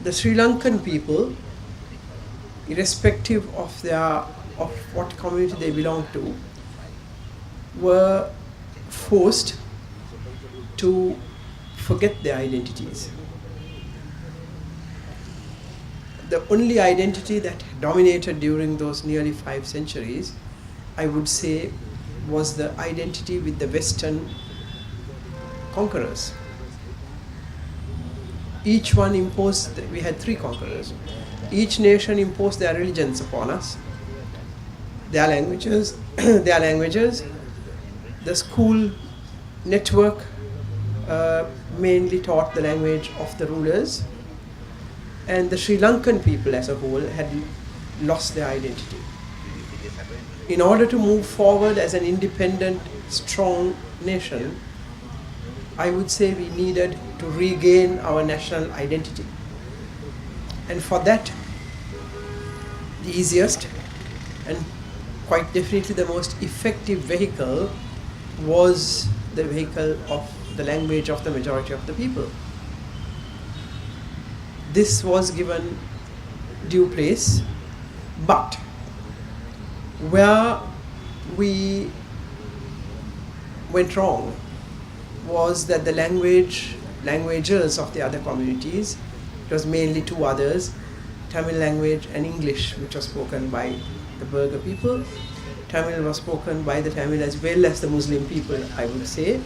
the Sri Lankan people, irrespective of what community they belong to, were forced to forget their identities. The only identity that dominated during those nearly 5 centuries, I would say, was the identity with the Western conquerors. Each one imposed, we had 3 conquerors. Each nation imposed their religions upon us, their languages, The school network mainly taught the language of the rulers, and the Sri Lankan people as a whole had lost their identity. In order to move forward as an independent, strong nation, I would say we needed to regain our national identity. And for that, the easiest and quite definitely the most effective vehicle was the vehicle of the language of the majority of the people. This was given due place, but where we went wrong was that the languages of the other communities, it was mainly 2 others, Tamil language and English, which was spoken by the Burgher people. Tamil was spoken by the Tamil as well as the Muslim people, I would say.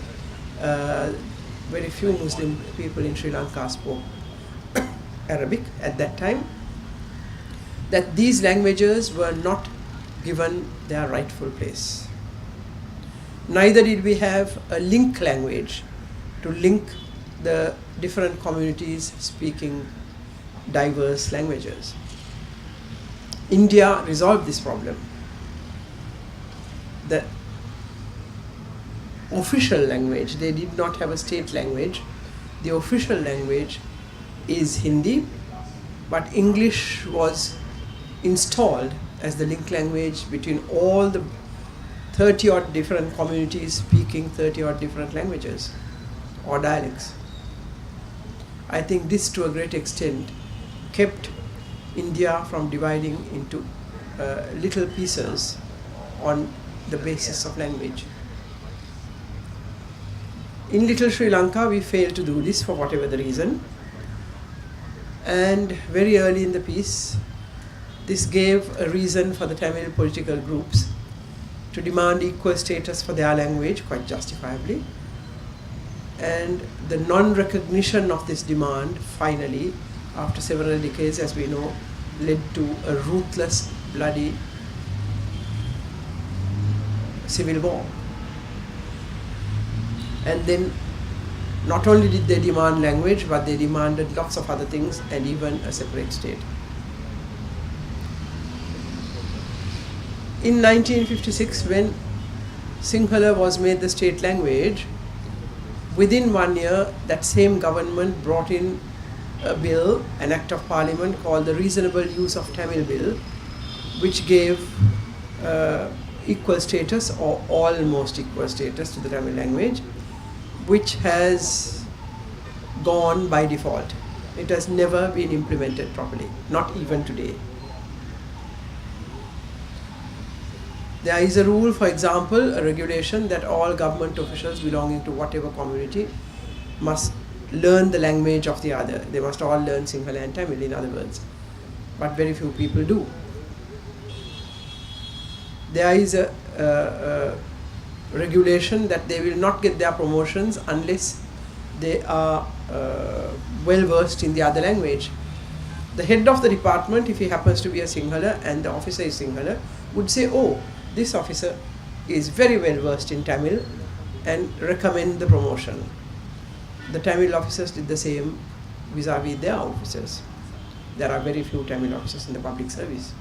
Very few Muslim people in Sri Lanka spoke Arabic at that time. That these languages were not given their rightful place. Neither did we have a link language to link the different communities speaking diverse languages. India resolved this problem. The official language, they did not have a state language. The official language is Hindi, but English was installed as the link language between all the 30 odd different communities speaking 30 odd different languages or dialects. I think this to a great extent kept India from dividing into little pieces on the basis of language. In Little Sri Lanka, we failed to do this for whatever the reason. And very early in the piece, this gave a reason for the Tamil political groups to demand equal status for their language, quite justifiably. And the non-recognition of this demand, finally, after several decades, as we know, led to a ruthless, bloody civil war. And then not only did they demand language, but they demanded lots of other things and even a separate state. In 1956, when Sinhala was made the state language, within 1 year, that same government brought in a bill, an act of parliament called the Reasonable Use of Tamil Bill, which gave equal status or almost equal status to the Tamil language, which has gone by default. It has never been implemented properly, not even today. There is a rule, for example, a regulation that all government officials belonging to whatever community must learn the language of the other. They must all learn Sinhala and Tamil, in other words. But very few people do. There is a regulation that they will not get their promotions unless they are well versed in the other language. The head of the department, if he happens to be a Sinhala and the officer is Sinhala, would say, oh, this officer is very well versed in Tamil, and recommend the promotion. The Tamil officers did the same vis-a-vis their officers. There are very few Tamil officers in the public service.